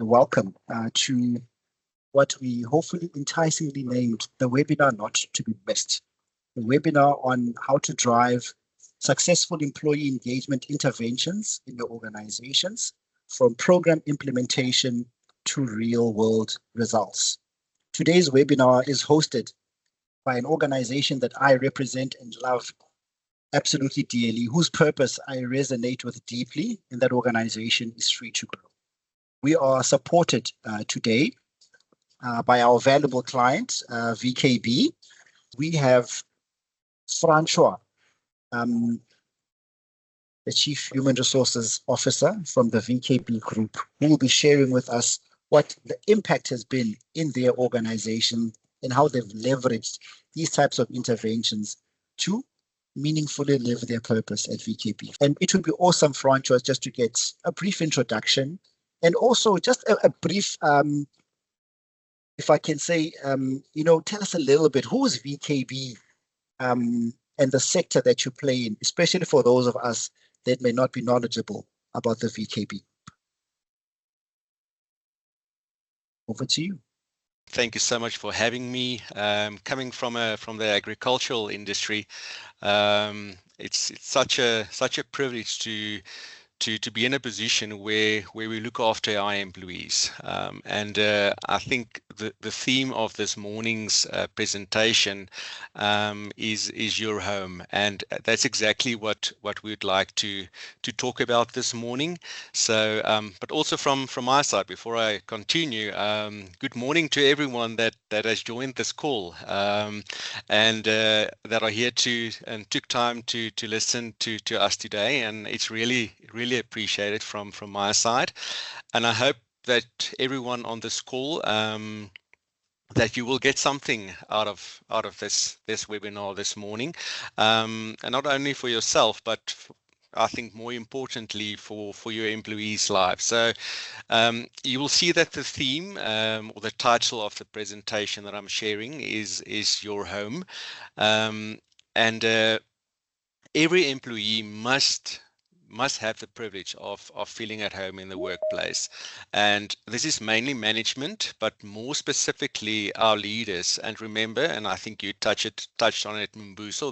welcome to what we hopefully enticingly named the webinar not to be missed. The webinar on how to drive successful employee engagement interventions in your organizations, from program implementation to real-world results. Today's webinar is hosted by an organization that I represent and love absolutely dearly, whose purpose I resonate with deeply, and that organization is Free to Grow. We are supported today by our valuable client, VKB. We have Francois, the Chief Human Resources Officer from the VKB Group, who will be sharing with us what the impact has been in their organization and how they've leveraged these types of interventions to meaningfully live their purpose at VKB. And it would be awesome, Francois, just to get a brief introduction and also just a brief, if I can say, tell us a little bit, who is VKB and the sector that you play in, especially for those of us that may not be knowledgeable about the VKB. Over to you. Thank you so much for having me. Coming from the agricultural industry, it's such a privilege to be in a position where we look after our employees. And I think the theme of this morning's presentation is your home, and that's exactly what we'd like to talk about this morning. So, but also from my side, before I continue, good morning to everyone that has joined this call and that are here and took time to listen to us today, and it's really appreciated from my side. And I hope that everyone on this call that you will get something out of this webinar this morning, and not only for yourself, but I think more importantly for your employees' lives. So you will see that the theme or the title of the presentation that I'm sharing is your home, and every employee must have the privilege of feeling at home in the workplace. And this is mainly management, but more specifically our leaders. And remember, and I think you touched on it, Mbuso,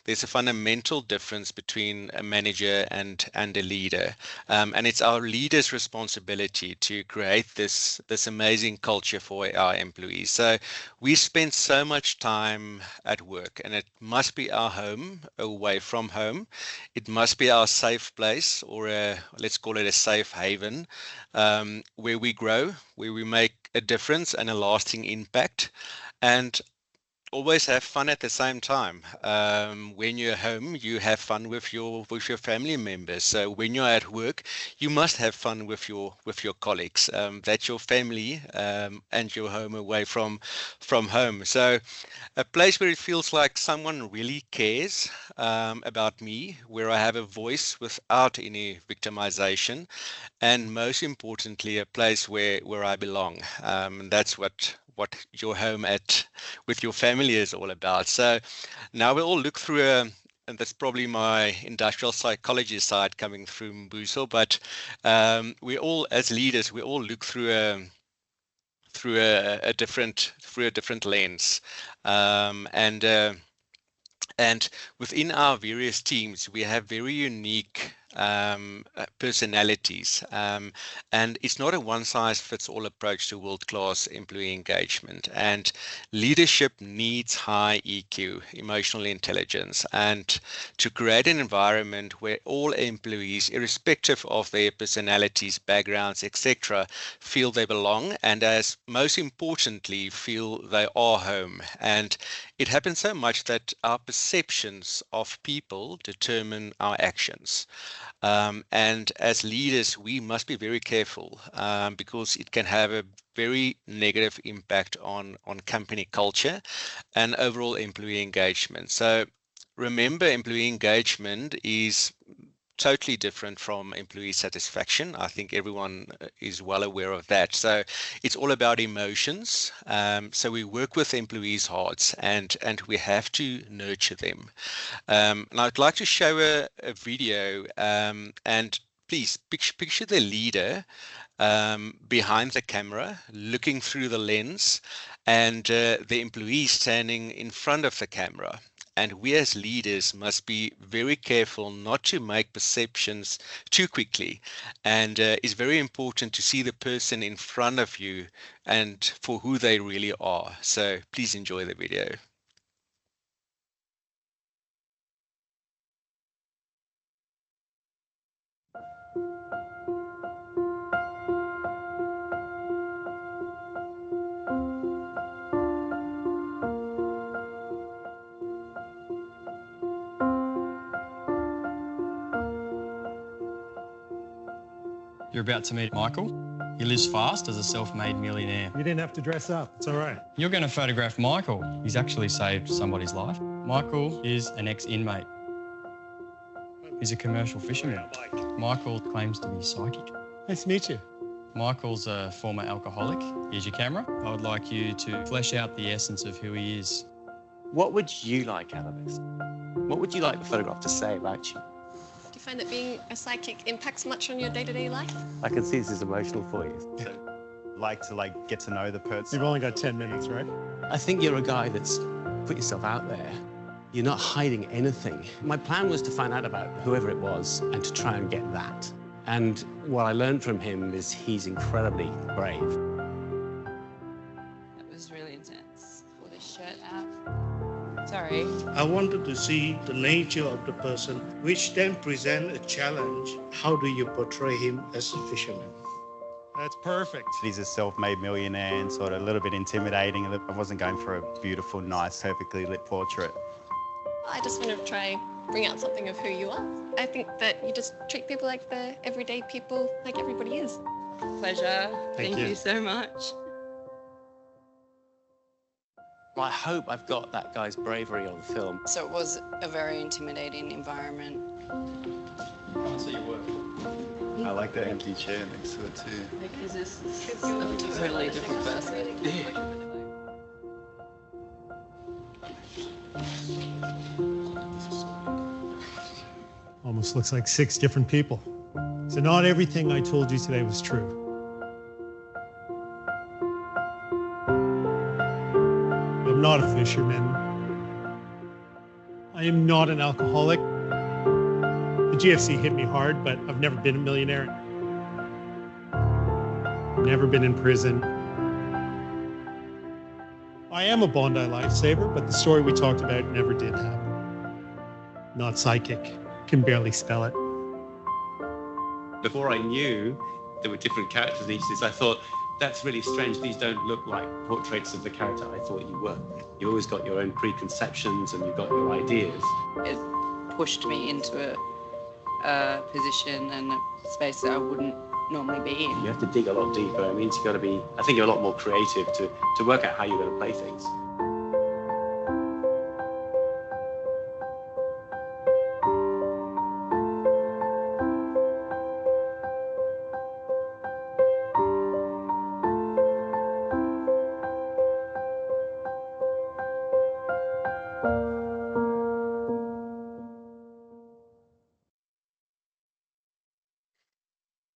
there's a fundamental difference between a manager and a leader. And it's our leaders' responsibility to create this amazing culture for our employees. So we spend so much time at work, and it must be our home, away from home. It must be our safe place, or let's call it a safe haven, where we grow, where we make a difference and a lasting impact, and always have fun at the same time. When you're home, you have fun with your family members. So when you're at work, you must have fun with your colleagues. That's your family and your home away from home. So a place where it feels like someone really cares about me, where I have a voice without any victimization, and most importantly, a place where I belong. And that's what your home with your family is all about. So now we all look through and that's probably my industrial psychology side coming through, Mbuso, but we all, as leaders, we all look through a different lens, and within our various teams, we have very unique personalities, and it's not a one-size-fits-all approach to world-class employee engagement. And leadership needs high EQ, emotional intelligence, and to create an environment where all employees, irrespective of their personalities, backgrounds, etc., feel they belong, and as most importantly, feel they are home. And it happens so much that our perceptions of people determine our actions. And as leaders, we must be very careful because it can have a very negative impact on company culture and overall employee engagement. So remember, employee engagement is totally different from employee satisfaction. I think everyone is well aware of that. So it's all about emotions. So we work with employees' hearts, and we have to nurture them. And I'd like to show a video, and please picture the leader behind the camera, looking through the lens, and the employee standing in front of the camera. And we as leaders must be very careful not to make perceptions too quickly. And it's very important to see the person in front of you and for who they really are. So please enjoy the video. You're about to meet Michael. He lives fast as a self-made millionaire. You didn't have to dress up. It's all right. You're going to photograph Michael. He's actually saved somebody's life. Michael is an ex-inmate. He's a commercial fisherman. Michael claims to be psychic. Nice to meet you. Michael's a former alcoholic. Here's your camera. I would like you to flesh out the essence of who he is. What would you like out of this? What would you like the photograph to say about you? Do you find that being a psychic impacts much on your day-to-day life? I can see this is emotional for you. So, like to get to know the person. You've only got 10 minutes, right? I think you're a guy that's put yourself out there. You're not hiding anything. My plan was to find out about whoever it was and to try and get that. And what I learned from him is he's incredibly brave. That was really intense. Pull this shirt out. Sorry. I wanted to see the nature of the person, which then present a challenge. How do you portray him as a fisherman? That's perfect. He's a self-made millionaire and sort of a little bit intimidating. I wasn't going for a beautiful, nice, perfectly lit portrait. I just want to try bring out something of who you are. I think that you just treat people like the everyday people, like everybody is. Pleasure. Thank you. you so much. Well, I hope I've got that guy's bravery on film. So it was a very intimidating environment. Can't see your work. I like the empty chair next to it too. Because this is a totally different person. Almost looks like 6 different people. So not everything I told you today was true. I'm not a fisherman. I am not an alcoholic. The GFC hit me hard, but I've never been a millionaire. Never been in prison. I am a Bondi lifesaver, but the story we talked about never did happen. Not psychic. Can barely spell it. Before I knew there were different characters in each of these, I thought, that's really strange. These don't look like portraits of the character I thought you were. You always got your own preconceptions and you've got your ideas. It pushed me into a position and a space that I wouldn't normally be in. You have to dig a lot deeper. It means you've got to be, I think you're a lot more creative to work out how you're going to play things.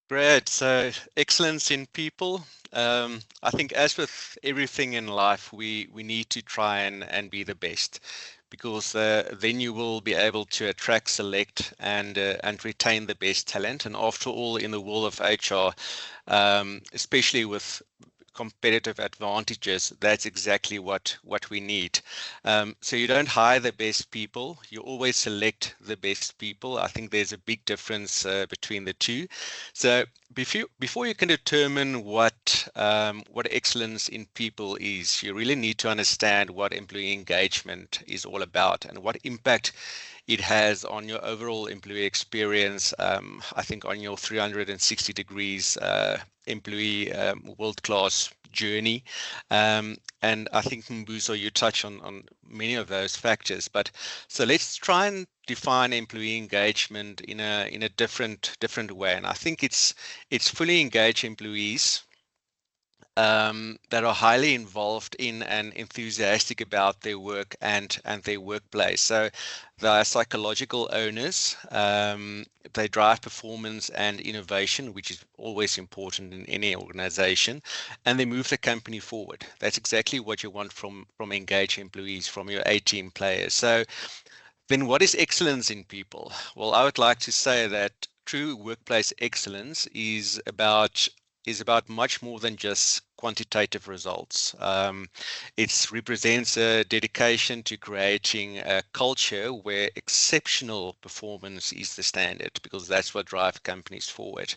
Great. So excellence in people. I think as with everything in life, we need to try and be the best, because then you will be able to attract, select, and retain the best talent. And after all, in the world of HR, especially with competitive advantages, that's exactly what we need. So you don't hire the best people, you always select the best people. I think there's a big difference between the two. So before you can determine what excellence in people is, you really need to understand what employee engagement is all about and what impact it has on your overall employee experience. I think on your 360 degrees employee world-class journey. And I think, Mbuso, you touch on many of those factors. But so let's try and define employee engagement in a different way. And I think it's fully engaged employees that are highly involved in and enthusiastic about their work and their workplace. So they are psychological owners. They drive performance and innovation, which is always important in any organization, and they move the company forward. That's exactly what you want from engaged employees, from your A-team players. So then what is excellence in people? Well, I would like to say that true workplace excellence is about much more than just quantitative results. It represents a dedication to creating a culture where exceptional performance is the standard, because that's what drives companies forward.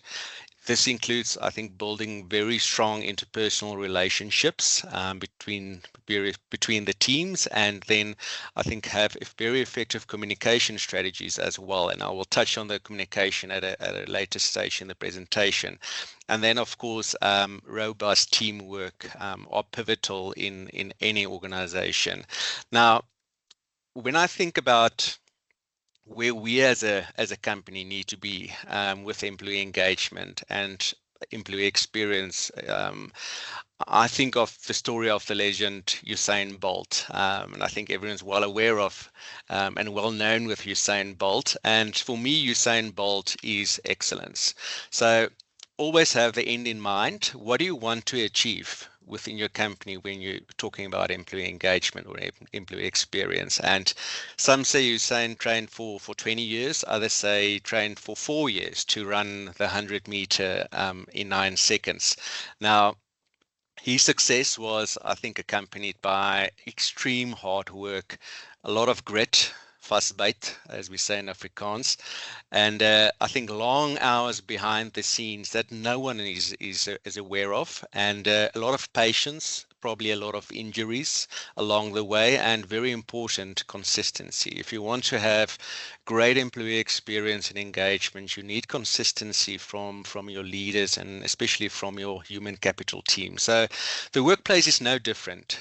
This includes, I think, building very strong interpersonal relationships between the teams, and then I think have very effective communication strategies as well. And I will touch on the communication at a later stage in the presentation. And then, of course, robust teamwork are pivotal in any organization. Now, when I think about where we as a company need to be with employee engagement and employee experience, I think of the story of the legend Usain Bolt, and I think everyone's well aware of and well known with Usain Bolt. And for me, Usain Bolt is excellence. So always have the end in mind. What do you want to achieve within your company when you're talking about employee engagement or employee experience? And some say Usain trained for 20 years, others say trained for 4 years to run the 100-meter in 9 seconds. Now, his success was, I think, accompanied by extreme hard work, a lot of grit, vasbyt, as we say in Afrikaans, and I think long hours behind the scenes that no one is aware of, and a lot of patience, probably a lot of injuries along the way, and very important, consistency. If you want to have great employee experience and engagement, you need consistency from your leaders, and especially from your human capital team. So the workplace is no different.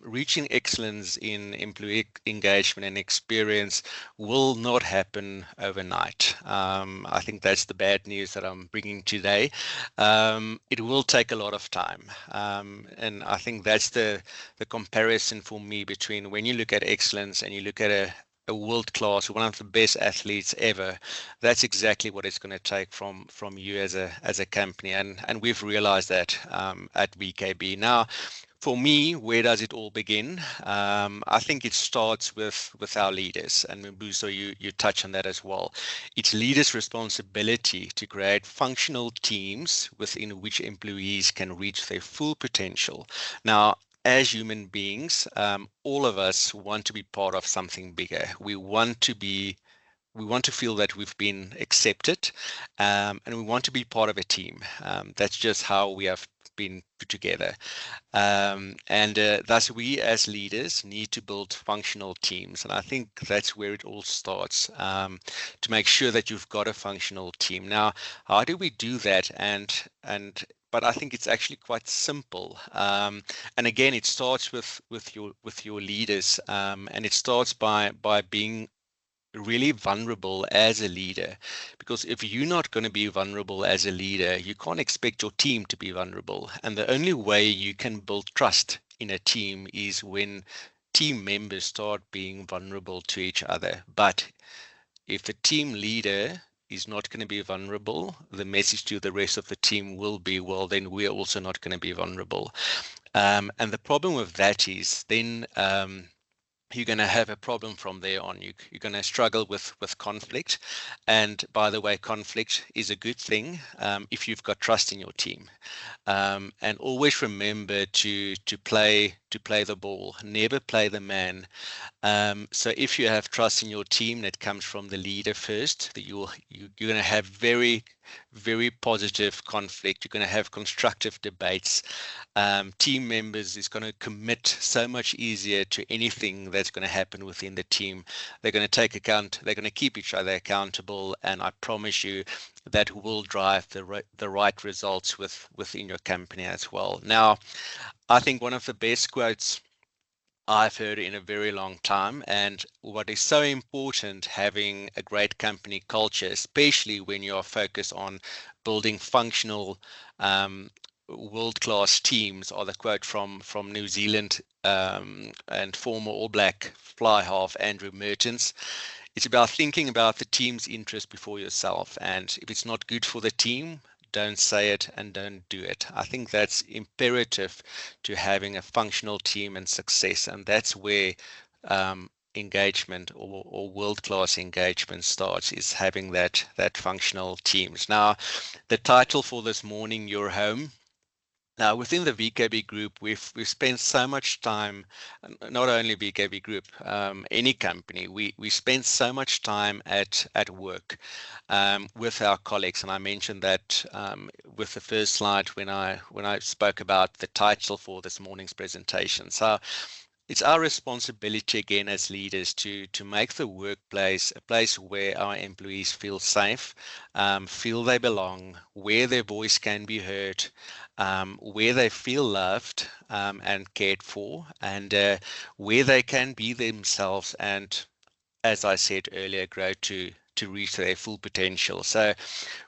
Reaching excellence in employee engagement and experience will not happen overnight. I think that's the bad news that I'm bringing today. It will take a lot of time, and I think that's the comparison for me between when you look at excellence and you look at a world-class, one of the best athletes ever. That's exactly what it's going to take from you as a company, and we've realized that at VKB. Now, for me, where does it all begin? I think it starts with our leaders, and Mbuso, you touch on that as well. It's leaders' responsibility to create functional teams within which employees can reach their full potential. Now, as human beings, all of us want to be part of something bigger. We want to feel that we've been accepted, and we want to be part of a team. That's just how we have been put together. Thus we as leaders need to build functional teams. And I think that's where it all starts, to make sure that you've got a functional team. Now, how do we do that? But I think it's actually quite simple. And again, it starts with your leaders, and it starts by being really vulnerable as a leader, because if you're not going to be vulnerable as a leader, you can't expect your team to be vulnerable. And the only way you can build trust in a team is when team members start being vulnerable to each other. But if the team leader is not going to be vulnerable, the message to the rest of the team will be, well, then we're also not going to be vulnerable. And the problem with that is then you're going to have a problem from there on. You're going to struggle with conflict. And by the way, conflict is a good thing if you've got trust in your team. And always remember to play the ball, never play the man. So if you have trust in your team that comes from the leader first, that you're going to have very positive conflict. You're going to have constructive debates. Team members is going to commit so much easier to anything that's going to happen within the team. They're going to take account. They're going to keep each other accountable, and I promise you that will drive the right results within your company as well. Now, I think one of the best quotes I've heard in a very long time, and what is so important having a great company culture, especially when you are focused on building functional world-class teams are the quote from New Zealand and former All Black fly half Andrew Mertens. It's about thinking about the team's interest before yourself, and if it's not good for the team, don't say it and don't do it. I think that's imperative to having a functional team and success, and that's where engagement or world-class engagement starts, is having that functional teams. Now, the title for this morning, Your Home. Now, within the VKB group, we've spent so much time, not only VKB group, any company, we spend so much time at work with our colleagues, and I mentioned that with the first slide when I spoke about the title for this morning's presentation. So it's our responsibility again as leaders to make the workplace a place where our employees feel safe, feel they belong, where their voice can be heard, where they feel loved and cared for, and where they can be themselves and, as I said earlier, grow to reach their full potential. So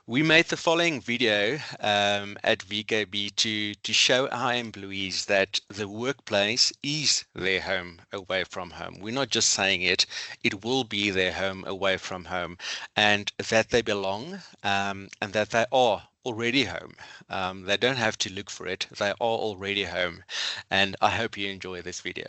we made the following video at VKB to show our employees that the workplace is their home away from home. We're not just saying it, it will be their home away from home, and that they belong and that they are already home. They don't have to look for it, they are already home. And I hope you enjoy this video.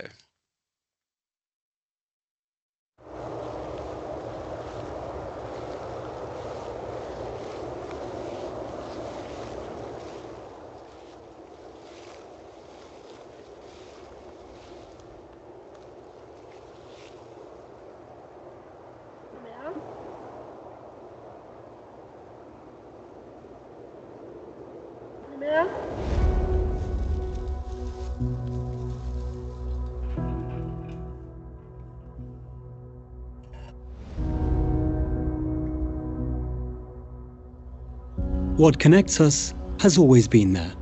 What connects us has always been there.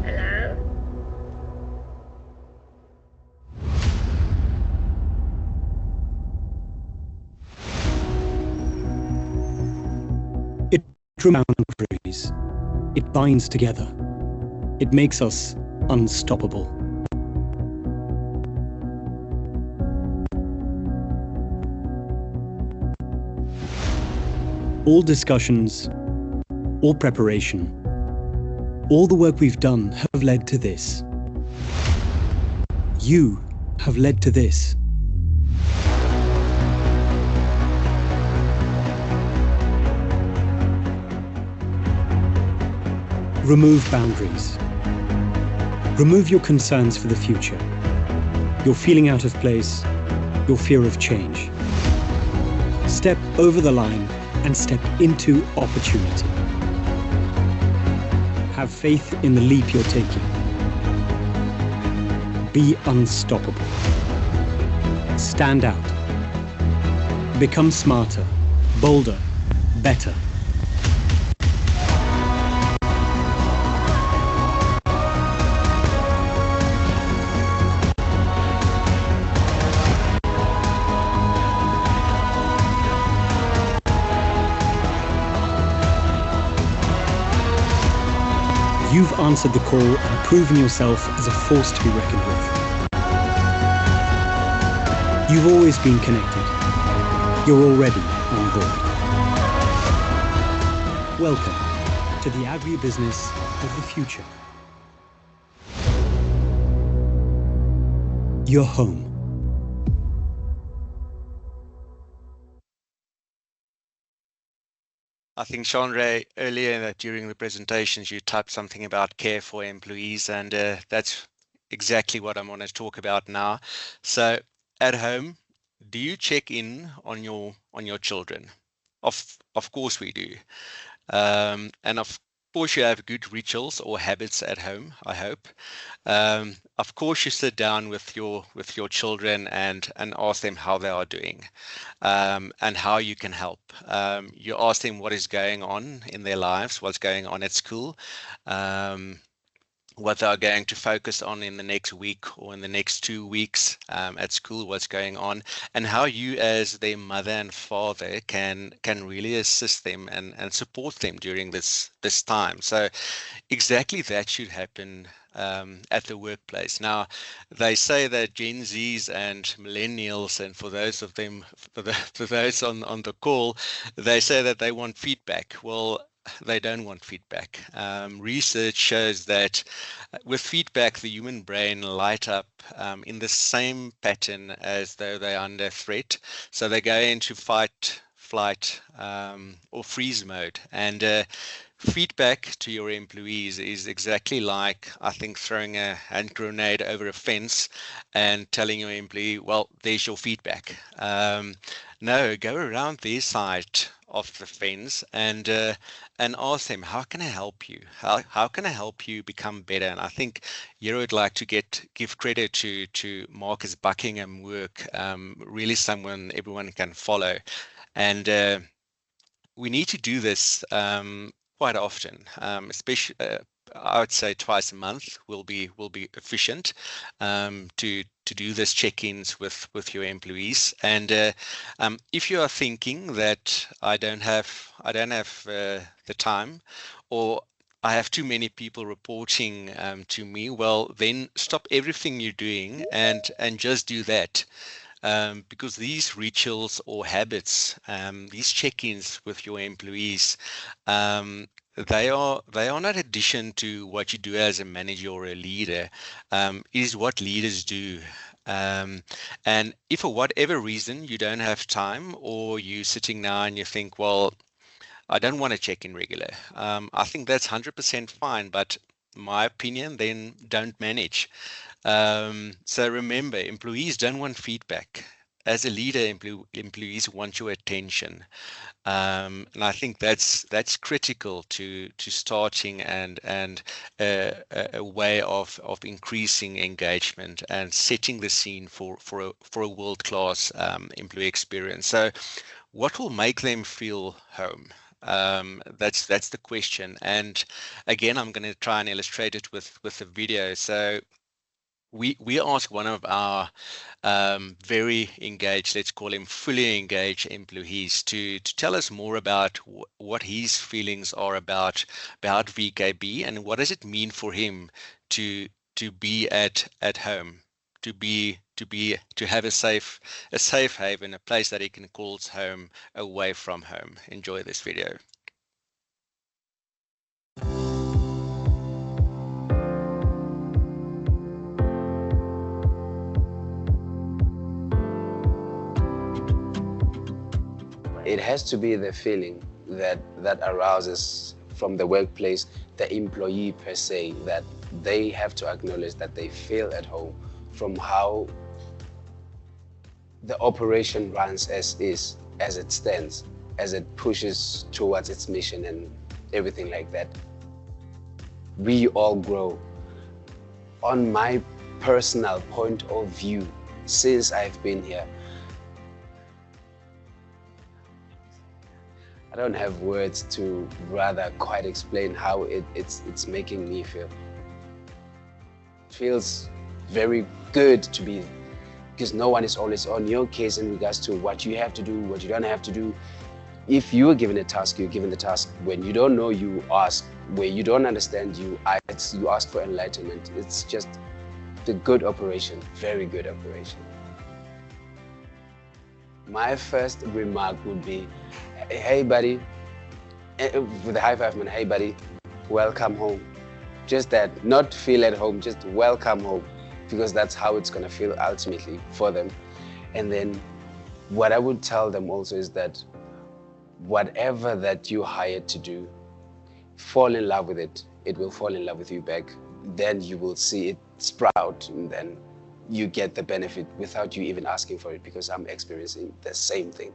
Hello? It removes boundaries. It binds together. It makes us unstoppable. All discussions, all preparation, all the work we've done have led to this. You have led to this. Remove boundaries. Remove your concerns for the future, your feeling out of place, your fear of change. Step over the line and step into opportunity. Have faith in the leap you're taking. Be unstoppable. Stand out. Become smarter, bolder, better. You've answered the call and proven yourself as a force to be reckoned with. You've always been connected. You're already on board. Welcome to the agribusiness of the future. Your home. I think, Chandra, earlier during the presentations, you typed something about care for employees, and that's exactly what I'm going to talk about now. So, at home, do you check in on your children? Of course we do, and of course you have good rituals or habits at home, I hope. Of course you sit down with your children and ask them how they are doing, and how you can help. You ask them what is going on in their lives, what's going on at school, what they are going to focus on in the next week or in the next 2 weeks at school, what's going on, and how you as their mother and father can really assist them and support them during this time. So exactly that should happen at the workplace. Now, they say that Gen Zs and millennials, and for those of them, for those on the call, they say that they want feedback. Well, they don't want feedback. Research shows that with feedback, the human brain light up in the same pattern as though they're under threat. So they go into fight, flight, or freeze mode. And feedback to your employees is exactly like, I think, throwing a hand grenade over a fence and telling your employee, well, there's your feedback. No, go around their side of the fence and ask them, how can I help you? How can I help you become better? And I think here I would like to give credit to Marcus Buckingham work, really someone everyone can follow. And we need to do this quite often, especially I would say twice a month will be efficient to do this check-ins with your employees. And if you are thinking that I don't have the time, or I have too many people reporting to me, well, then stop everything you're doing and just do that. Because these rituals or habits, these check-ins with your employees, they are not addition to what you do as a manager or a leader. It is what leaders do. And if for whatever reason you don't have time, or you're sitting now and you think, well, I don't want to check in regular, I think that's 100% fine. But my opinion, then don't manage. So remember, employees don't want feedback. As a leader, employees want your attention, and I think that's critical to starting and a way of increasing engagement and setting the scene for a world-class employee experience. So, what will make them feel home? That's the question. And again, I'm going to try and illustrate it with a video. So we ask one of our very engaged, let's call him fully engaged employees, to tell us more about what his feelings are about VKB, and what does it mean for him to be at home, to have a safe haven, a place that he can call his home away from home. Enjoy this video. It has to be the feeling that arouses from the workplace, the employee per se, that they have to acknowledge that they feel at home from how the operation runs as it stands, as it pushes towards its mission and everything like that. We all grow. On my personal point of view, since I've been here, I don't have words to rather quite explain how it's making me feel. It feels very good to be, because no one is always on your case in regards to what you have to do, what you don't have to do. If you are given a task, you're given the task. When you don't know, you ask. Where you don't understand, you ask for enlightenment. It's just a good operation, very good operation. My first remark would be, hey buddy, with a high five, man, hey buddy, welcome home. Just that, not feel at home, just welcome home, because that's how it's gonna feel ultimately for them. And then what I would tell them also is that whatever that you hired to do, fall in love with it. It will fall in love with you back. Then you will see it sprout, and then you get the benefit without you even asking for it, because I'm experiencing the same thing.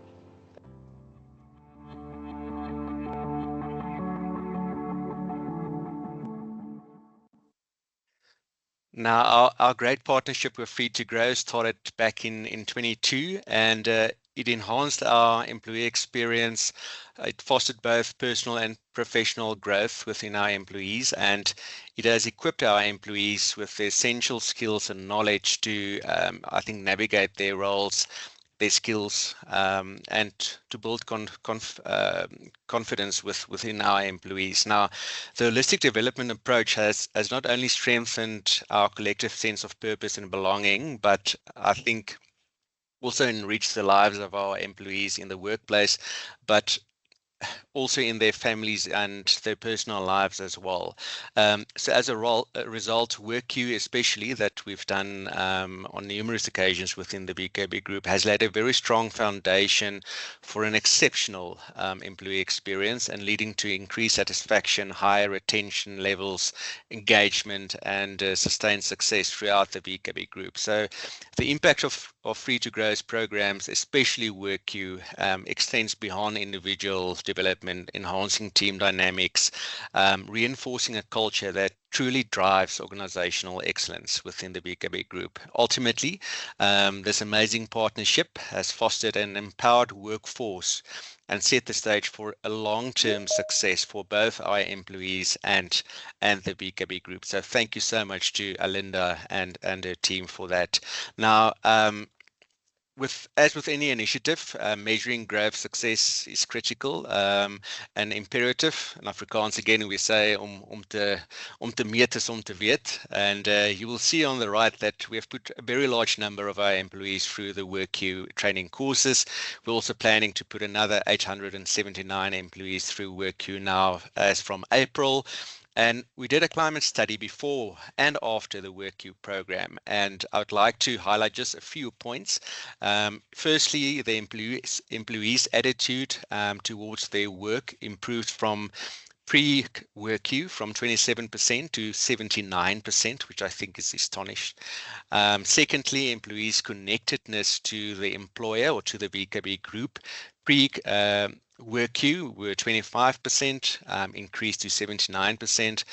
Now, our great partnership with Feed to Grow started back in 22, and it enhanced our employee experience. It fostered both personal and professional growth within our employees, and it has equipped our employees with the essential skills and knowledge to, I think, navigate their roles, their skills, and to build confidence within our employees. Now, the holistic development approach has not only strengthened our collective sense of purpose and belonging, but I think also enriched the lives of our employees in the workplace, but also in their families and their personal lives as well. So as a result, WorkQ, especially that we've done on numerous occasions within the VKB group, has laid a very strong foundation for an exceptional employee experience and leading to increased satisfaction, higher retention levels, engagement, and sustained success throughout the VKB group. So the impact of Free to Grow's programs, especially WorkQ, extends beyond individual development, enhancing team dynamics, reinforcing a culture that truly drives organizational excellence within the VKB group. Ultimately, this amazing partnership has fostered an empowered workforce and set the stage for a long-term success for both our employees and the VKB group. So thank you so much to Alinda and her team for that. Now, as with any initiative, measuring growth success is critical and imperative. In Afrikaans, again, we say om te meet is om te weet. And you will see on the right that we have put a very large number of our employees through the WorkQ training courses. We're also planning to put another 879 employees through WorkQ now as from April. And we did a climate study before and after the WorkQ program, and I would like to highlight just a few points. Firstly, the employees' attitude towards their work improved from pre-WorkQ from 27% to 79%, which I think is astonishing. Secondly, employees' connectedness to the employer or to the VKB group WorkQ were 25%, increased to 79%,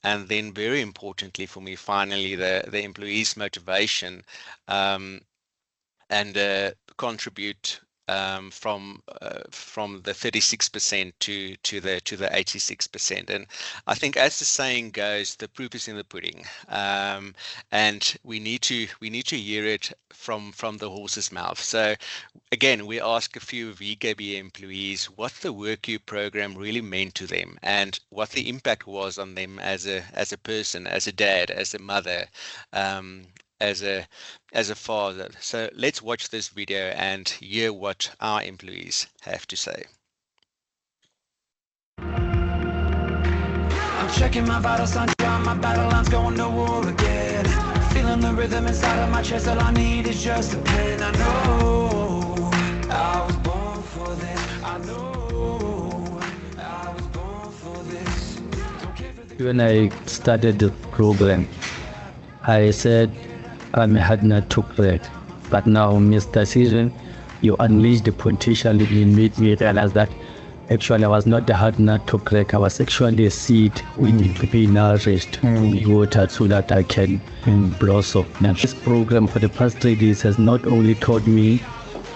and then very importantly for me, finally, the employees' motivation and contribute from the 36% to the 86%. And I think, as the saying goes, the proof is in the pudding, and we need to hear it from the horse's mouth. So again, we ask a few VKB employees what the WorkQ program really meant to them and what the impact was on them as a person, as a dad, as a mother, as a father. So let's watch this video and hear what our employees have to say. I'm checking my vital signs, my battle lines going to war again. Feeling the rhythm inside of my chest, all I need is just a pen. I know I was born for this. I know I was born for this. When I started the program, I said I had not took that, but now, Mr. Season, you unleashed the potential in me. Me realize that actually I was not the hard nut to crack. I was actually a seed waiting to be nourished, to be watered so that I can blossom. Now, this program for the past 3 days has not only taught me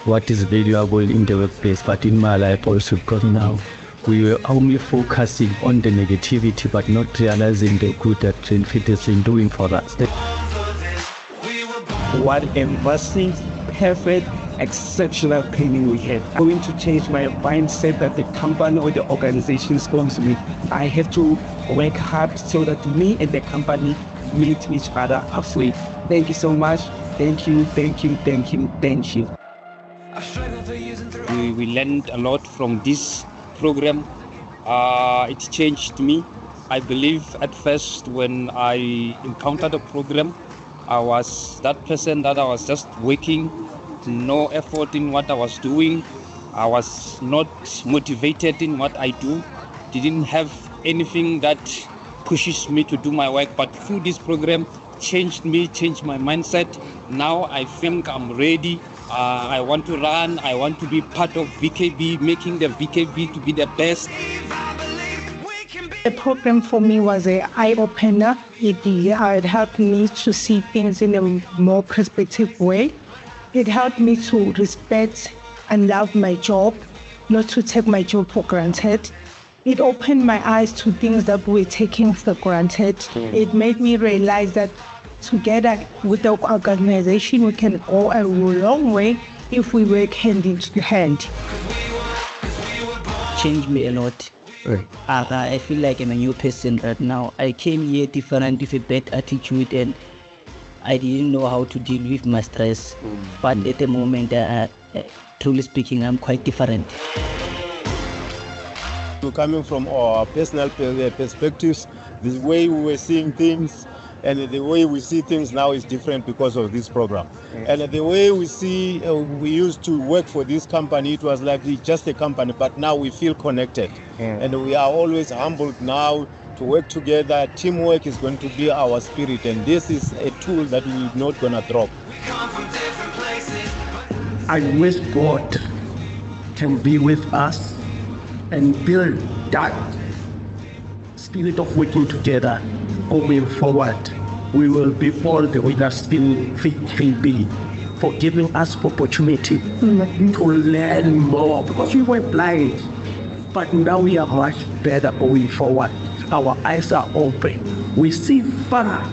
what is valuable in the workplace, but in my life also, because now we were only focusing on the negativity, but not realizing the good that Trainfit has been doing for us. What a amazing, perfect, exceptional training we had. I'm going to change my mindset that the company or the organization sponsors me. I have to work hard so that me and the company meet each other halfway. Thank you so much. Thank you, thank you, thank you, thank you. We learned a lot from this program. It changed me. I believe at first when I encountered the program, I was that person that I was just working, no effort in what I was doing. I was not motivated in what I do. Didn't have anything that pushes me to do my work. But through this program, changed me, changed my mindset. Now I think I'm ready. I want to run. I want to be part of VKB, making the VKB to be the best. The program for me was an eye-opener. It helped me to see things in a more perspective way. It helped me to respect and love my job, not to take my job for granted. It opened my eyes to things that were taken for granted. It made me realize that together with the organization, we can go a long way if we work hand in hand. Changed me a lot. I feel like I'm a new person right now. I came here different with a bad attitude and I didn't know how to deal with my stress. But at the moment, truly speaking, I'm quite different. We're coming from our personal perspectives, the way we were seeing things, and the way we see things now is different because of this program. And the way we see, we used to work for this company, it was like just a company, but now we feel connected. And we are always humbled now to work together. Teamwork is going to be our spirit, and this is a tool that we're not going to drop. I wish God can be with us and build that spirit of working together going forward. We will be all the winners in VKB for giving us opportunity to learn more, because we were blind, but now we are much better going forward. Our eyes are open. We see far.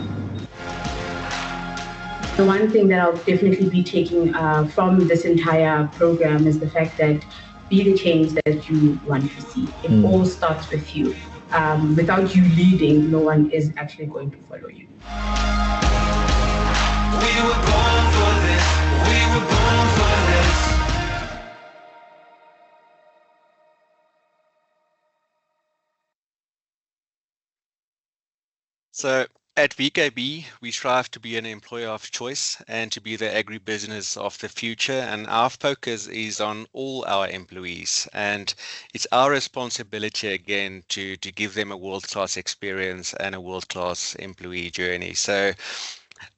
The one thing that I'll definitely be taking from this entire program is the fact that be the change that you want to see. It all starts with you. Without you leading, no one is actually going to follow you. We were born for this. We were born for this. So at VKB, we strive to be an employer of choice and to be the agribusiness of the future. And our focus is on all our employees. And it's our responsibility, again, to give them a world-class experience and a world-class employee journey. So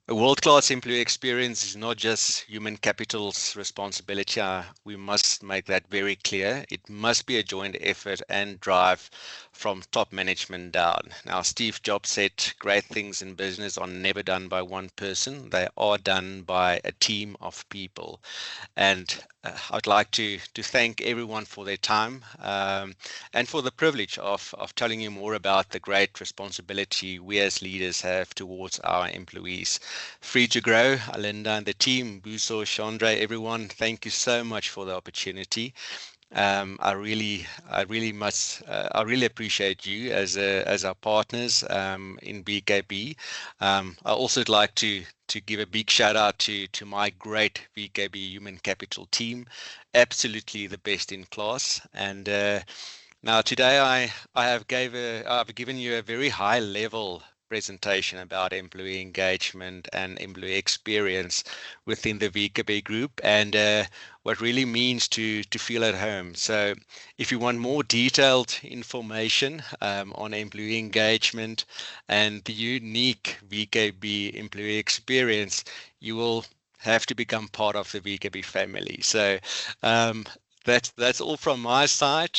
a world-class employee experience is not just human capital's responsibility. We must make that very clear. It must be a joint effort and drive from top management down. Now, Steve Jobs said great things in business are never done by one person. They are done by a team of people. And I'd like to thank everyone for their time and for the privilege of telling you more about the great responsibility we as leaders have towards our employees. Free to Grow, Alinda and the team, Buso, Chandra, everyone, thank you so much for the opportunity. I really appreciate you as our partners in VKB. I also would like to give a big shout out to my great VKB human capital team, absolutely the best in class. And now today I've given you a very high level presentation about employee engagement and employee experience within the VKB group and what really means to feel at home. So if you want more detailed information on employee engagement and the unique VKB employee experience, you will have to become part of the VKB family. So that's all from my side.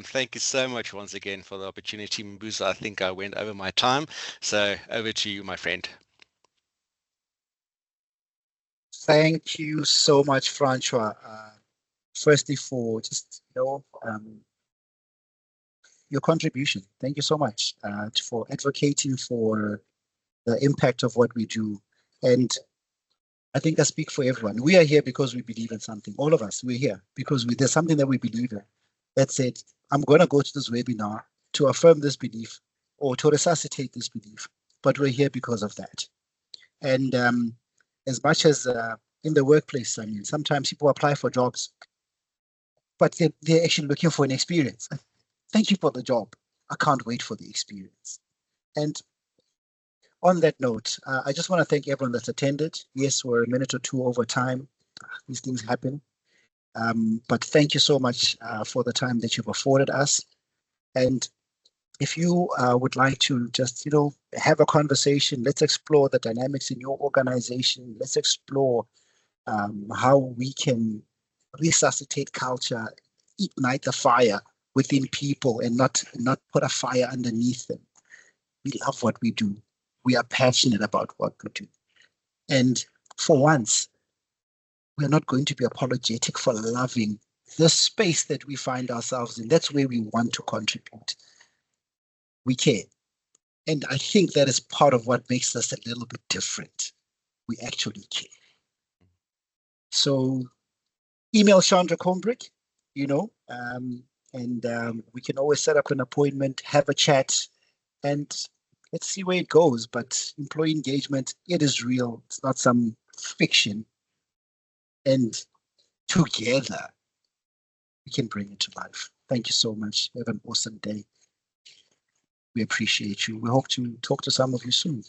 Thank you so much once again for the opportunity, Mbuza. I think I went over my time. So over to you, my friend. Thank you so much, Francois. Firstly, for just your contribution. Thank you so much for advocating for the impact of what we do. And I think I speak for everyone. We are here because we believe in something. All of us, we're here because there's something that we believe in. That said, I'm going to go to this webinar to affirm this belief or to resuscitate this belief. But we're here because of that. And as much as in the workplace, I mean, sometimes people apply for jobs, but they're actually looking for an experience. Thank you for the job. I can't wait for the experience. And on that note, I just want to thank everyone that's attended. Yes, we're a minute or two over time. These things happen. But thank you so much for the time that you've afforded us. And if you would like to just, have a conversation, let's explore the dynamics in your organization. Let's explore how we can resuscitate culture, ignite the fire within people and not put a fire underneath them. We love what we do. We are passionate about what we do. And for once, we're not going to be apologetic for loving the space that we find ourselves in, that's where we want to contribute. We care. And I think that is part of what makes us a little bit different. We actually care. So email Chandra Combrick, and we can always set up an appointment, have a chat, and let's see where it goes. But employee engagement, it is real. It's not some fiction. And together, we can bring it to life. Thank you so much. Have an awesome day. We appreciate you. We hope to talk to some of you soon.